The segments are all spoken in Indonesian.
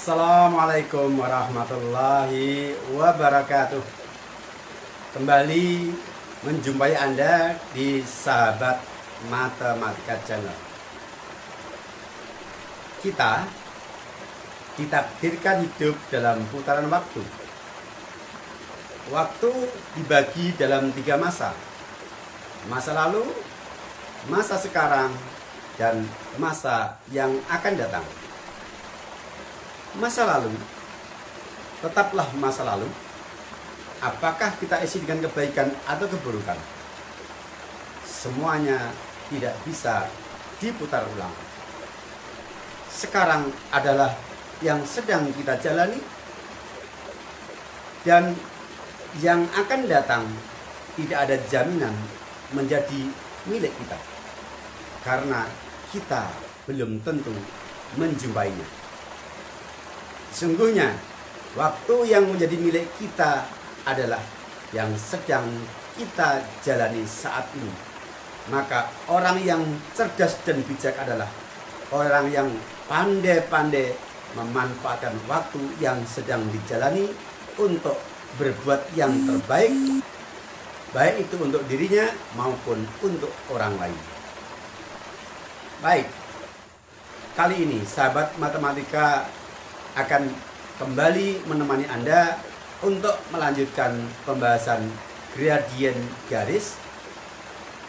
Assalamualaikum warahmatullahi wabarakatuh. Kembali menjumpai Anda di Sahabat Matematika Channel. Kita ditakdirkan hidup dalam putaran waktu. Waktu dibagi dalam 3 masa. Masa lalu, masa sekarang, dan masa yang akan datang. Masa lalu tetaplah masa lalu. Apakah kita isi dengan kebaikan atau keburukan? Semuanya tidak bisa diputar ulang. Sekarang adalah yang sedang kita jalani, dan yang akan datang tidak ada jaminan menjadi milik kita, karena kita belum tentu menjumpainya. Sungguhnya, waktu yang menjadi milik kita adalah yang sedang kita jalani saat ini. Maka orang yang cerdas dan bijak adalah orang yang pandai-pandai memanfaatkan waktu yang sedang dijalani untuk berbuat yang terbaik, baik itu untuk dirinya maupun untuk orang lain. Baik, kali ini sahabat matematika akan kembali menemani Anda untuk melanjutkan pembahasan gradien garis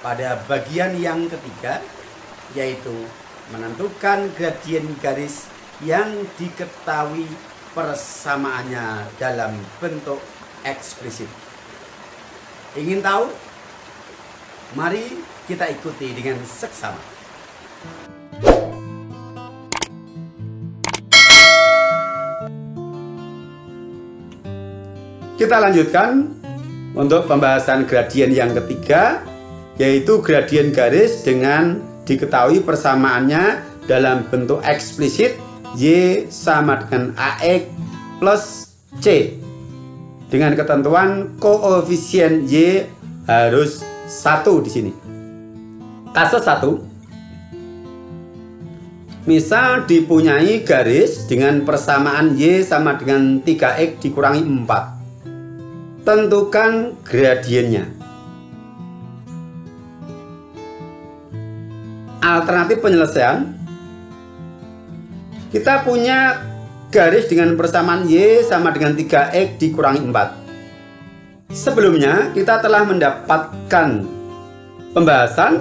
pada bagian yang ketiga, yaitu menentukan gradien garis yang diketahui persamaannya dalam bentuk eksplisit. Ingin tahu? Mari kita ikuti dengan seksama. Kita lanjutkan untuk pembahasan gradien yang ketiga, yaitu gradien garis dengan diketahui persamaannya dalam bentuk eksplisit Y sama dengan AX plus C dengan ketentuan koefisien Y harus 1 di sini. Kasus 1. Misal dipunyai garis dengan persamaan Y sama dengan 3X dikurangi 4. Tentukan gradiennya. Alternatif penyelesaian, kita punya garis dengan persamaan Y sama dengan 3X dikurangi 4. Sebelumnya kita telah mendapatkan pembahasan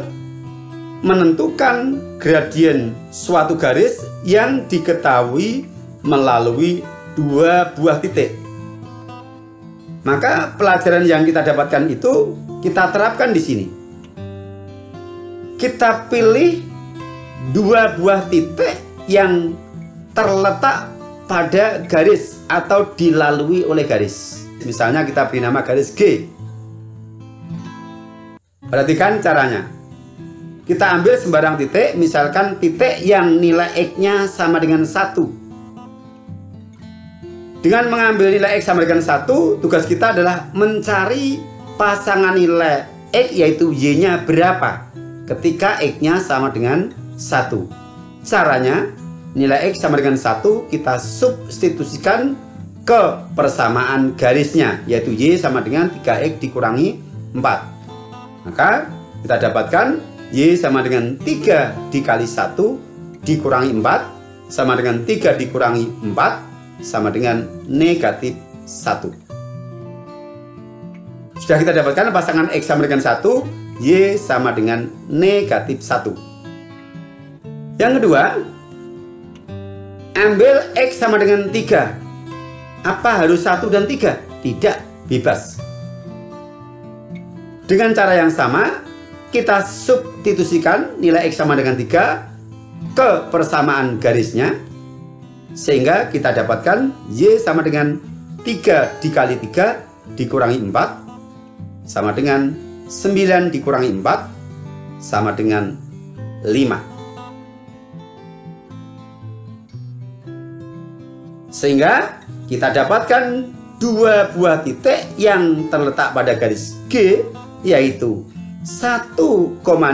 menentukan gradien suatu garis yang diketahui melalui 2 buah titik. Maka pelajaran yang kita dapatkan itu kita terapkan di sini. Kita pilih 2 buah titik yang terletak pada garis atau dilalui oleh garis. Misalnya kita beri nama garis G. Perhatikan caranya. Kita ambil sembarang titik, misalkan titik yang nilai X-nya sama dengan 1. Dengan mengambil nilai X sama dengan 1, tugas kita adalah mencari pasangan nilai X, yaitu Y-nya berapa ketika X-nya sama dengan 1. Caranya, nilai X sama dengan 1 kita substitusikan ke persamaan garisnya, yaitu Y sama dengan 3X dikurangi 4. Maka kita dapatkan Y sama dengan 3 dikali 1 dikurangi 4 sama dengan 3 dikurangi 4 sama dengan negatif 1. Sudah kita dapatkan pasangan X sama dengan 1, Y sama dengan negatif 1. Yang kedua, ambil X sama dengan 3. Apa harus 1 dan 3? Tidak, bebas. Dengan cara yang sama, kita substitusikan nilai X sama dengan 3 ke persamaan garisnya, sehingga kita dapatkan Y sama dengan 3 dikali 3 dikurangi 4 sama dengan 9 dikurangi 4 sama dengan 5. Sehingga kita dapatkan 2 buah titik yang terletak pada garis G, yaitu 1,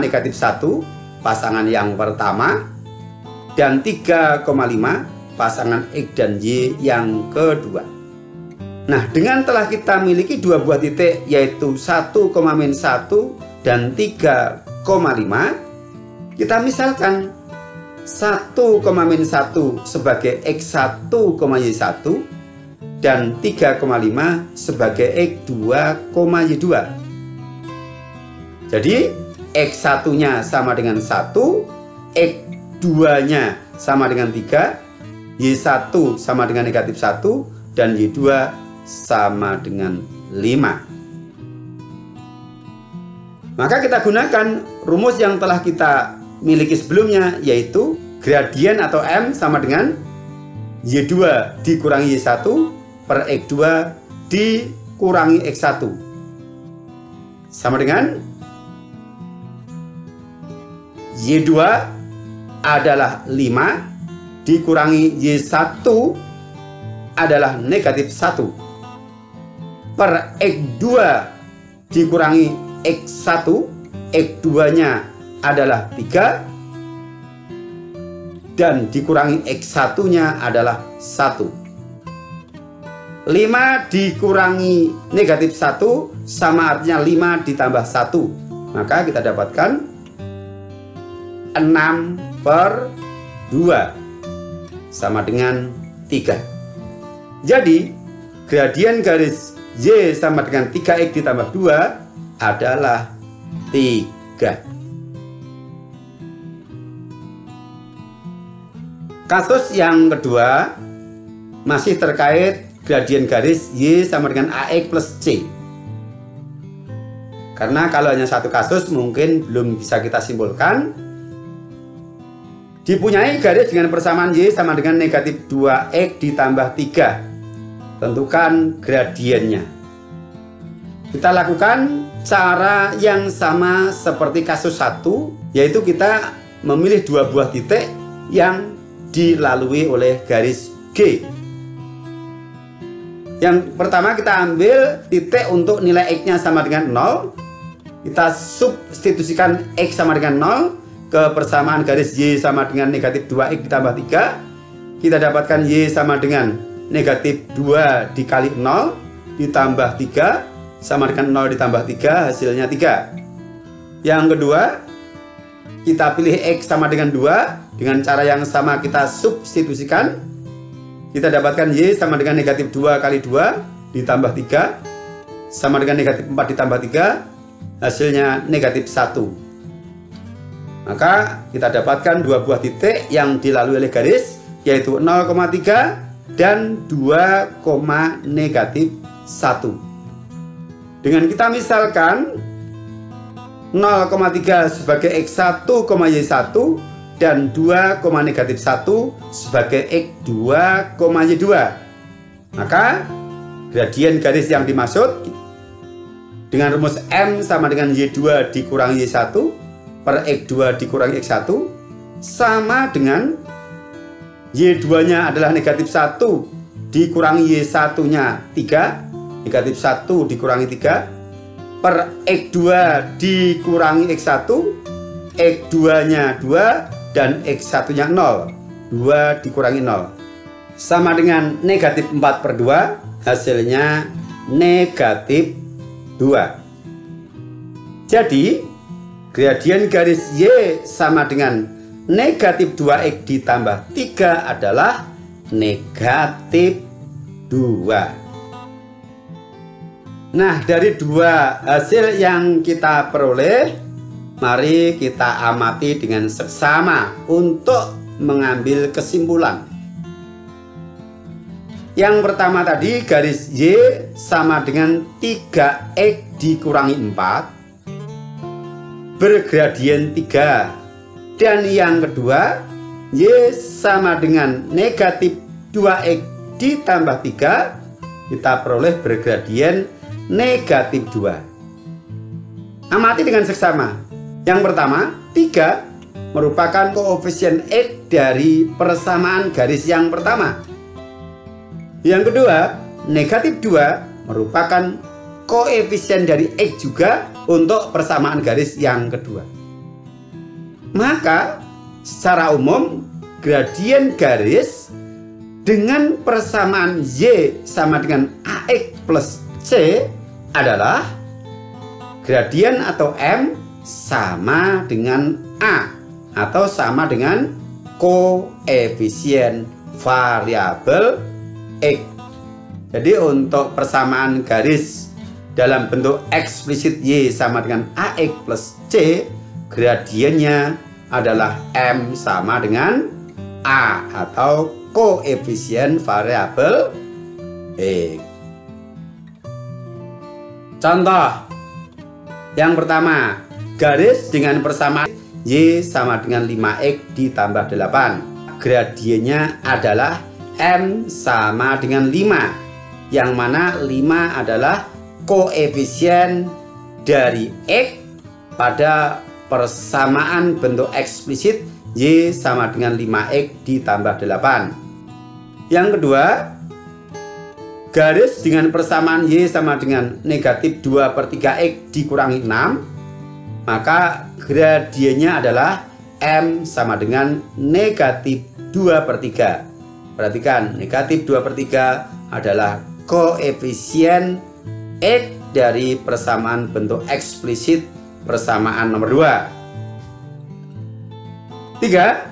negatif 1 pasangan yang pertama dan 3,5 pasangan X dan Y yang kedua. Nah, dengan telah kita miliki dua buah titik yaitu 1, -1 dan 3,5, kita misalkan 1, -1 sebagai X1, Y1 dan 3,5 sebagai X2, Y2. Jadi X1-nya sama dengan 1, X2-nya sama dengan 3, Y1 sama dengan -1, dan Y2 sama dengan 5. Maka kita gunakan rumus yang telah kita miliki sebelumnya, yaitu gradien atau M sama dengan Y2 dikurangi Y1 per X2 dikurangi X1 sama dengan Y2 adalah 5 dikurangi Y1 adalah -1 per X2 dikurangi X1, X2-nya adalah 3 dan dikurangi X1-nya adalah 1. 5 dikurangi -1 sama artinya 5 ditambah 1. Maka kita dapatkan 6/2 sama dengan 3. Jadi gradien garis Y sama dengan 3X ditambah 2 adalah 3. Kasus yang kedua masih terkait gradien garis Y sama dengan AX plus C. Karena kalau hanya satu kasus mungkin belum bisa kita simpulkan. Dipunyai garis dengan persamaan Y sama dengan -2X ditambah 3. Tentukan gradiennya. Kita lakukan cara yang sama seperti kasus 1, yaitu kita memilih dua buah titik yang dilalui oleh garis G. Yang pertama kita ambil titik untuk nilai X-nya sama dengan 0. Kita substitusikan X sama dengan 0 ke persamaan garis Y sama dengan -2X ditambah 3. Kita dapatkan Y sama dengan -2 dikali 0 ditambah 3 sama dengan 0 ditambah 3 hasilnya 3. Yang kedua, kita pilih X sama dengan 2. Dengan cara yang sama kita substitusikan. Kita dapatkan Y sama dengan -2 kali 2 ditambah 3 sama dengan -4 ditambah 3 hasilnya -1. Maka kita dapatkan dua buah titik yang dilalui oleh garis, yaitu 0,3 dan 2,-1. Dengan kita misalkan 0,3 sebagai X1, Y1 dan 2,-1 sebagai X2, Y2. Maka gradien garis yang dimaksud dengan rumus M sama dengan Y2 dikurangi Y1 per X2 dikurangi X1 sama dengan Y2-nya adalah -1 dikurangi Y1-nya 3, -1 dikurangi 3 per X2 dikurangi X1, X2-nya 2 dan X1-nya 0, 2 dikurangi 0 sama dengan -4/2, hasilnya -2. Jadi gradien garis Y sama dengan -2X ditambah 3 adalah -2. Nah, dari dua hasil yang kita peroleh, mari kita amati dengan seksama untuk mengambil kesimpulan. Yang pertama tadi garis Y sama dengan 3X dikurangi 4 bergradien 3. Dan yang kedua, Y sama dengan -2X ditambah 3, kita peroleh bergradien -2. Amati dengan seksama. Yang pertama, 3 merupakan koefisien X dari persamaan garis yang pertama. Yang kedua, -2 merupakan koefisien dari X juga untuk persamaan garis yang kedua. Maka secara umum gradien garis dengan persamaan Y sama dengan AX plus C adalah gradien atau M sama dengan A atau sama dengan koefisien variabel X. Jadi untuk persamaan garis dalam bentuk eksplisit Y sama dengan AX plus C, gradiennya adalah M sama dengan A atau koefisien variabel X. Contoh yang pertama, garis dengan persamaan Y sama dengan 5X ditambah 8. Gradiennya adalah M sama dengan 5, yang mana 5 adalah koefisien dari X pada persamaan bentuk eksplisit Y sama dengan 5X ditambah 8. Yang kedua, garis dengan persamaan Y sama dengan negatif 2/3X dikurangi 6, maka gradiennya adalah M sama dengan negatif 2/3. Perhatikan, negatif 2/3 adalah koefisien X dari persamaan bentuk eksplisit persamaan nomor 2. 3.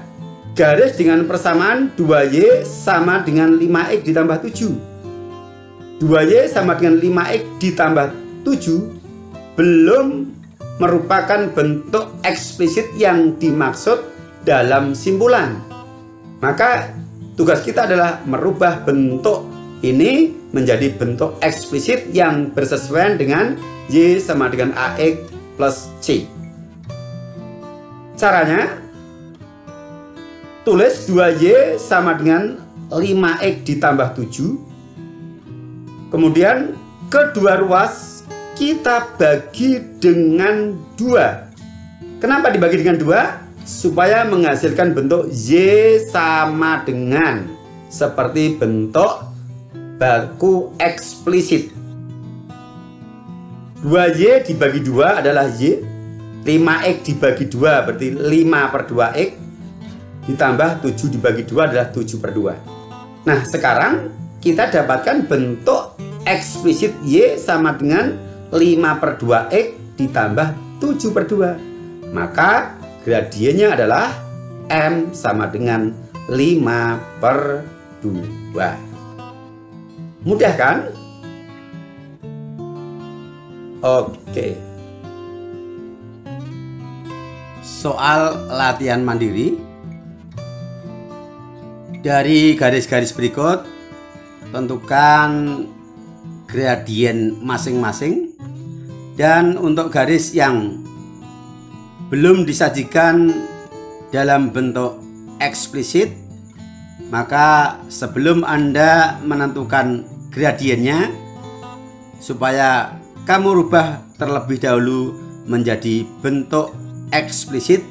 Garis dengan persamaan 2Y sama dengan 5X ditambah 7. 2Y sama dengan 5X ditambah 7 belum merupakan bentuk eksplisit yang dimaksud dalam simpulan. Maka tugas kita adalah merubah bentuk ini menjadi bentuk eksplisit yang bersesuaian dengan Y sama dengan AX plus C. Caranya, tulis 2Y sama dengan 5X ditambah 7. Kemudian kedua ruas kita bagi dengan 2. Kenapa dibagi dengan 2? Supaya menghasilkan bentuk Y sama dengan seperti bentuk baku eksplisit. 2Y dibagi 2 adalah Y. 5X dibagi 2 berarti 5/2X. Ditambah 7 dibagi 2 adalah 7/2. Nah, sekarang kita dapatkan bentuk eksplisit Y sama dengan 5/2X ditambah 7/2. Maka gradiennya adalah M sama dengan 5/2. Mudah kan? Oke. Soal latihan mandiri. Dari garis-garis berikut, tentukan gradien masing-masing. Dan untuk garis yang belum disajikan dalam bentuk eksplisit, maka sebelum Anda menentukan gradiennya, supaya kamu rubah terlebih dahulu menjadi bentuk eksplisit,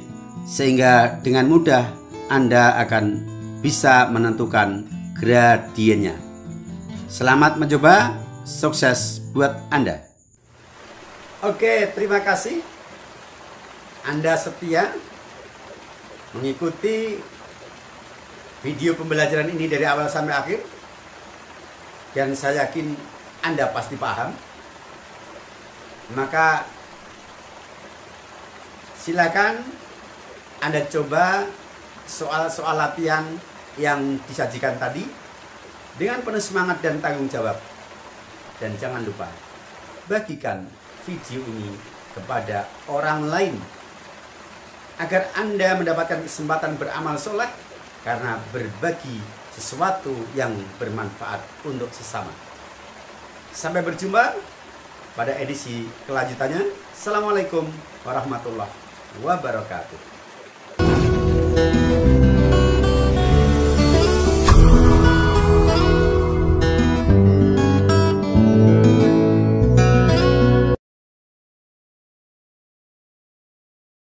sehingga dengan mudah Anda akan bisa menentukan gradiennya. Selamat mencoba, sukses buat Anda. Oke, terima kasih Anda setia mengikuti video pembelajaran ini dari awal sampai akhir, dan saya yakin Anda pasti paham. Maka silakan Anda coba soal-soal latihan yang disajikan tadi dengan penuh semangat dan tanggung jawab. Dan jangan lupa bagikan video ini kepada orang lain agar Anda mendapatkan kesempatan beramal soleh karena berbagi sesuatu yang bermanfaat untuk sesama. Sampai berjumpa pada edisi kelanjutannya. Assalamualaikum warahmatullahi wabarakatuh.